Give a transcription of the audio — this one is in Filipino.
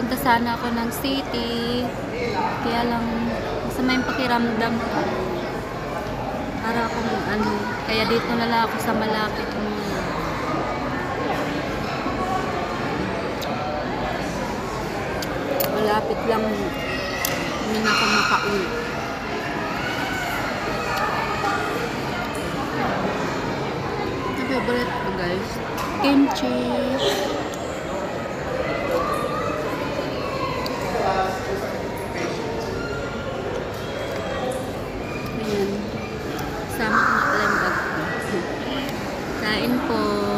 Punta sana ako ng city. Kaya lang, masama yung pakiramdam ko. Para akong kaya dito na lang ako sa malapit mo. Malapit lang. Hindi na ako makauwi. Ang favorite ko guys, kimchi. Ayan. Sama ko na pala yung bag ko. Kain po.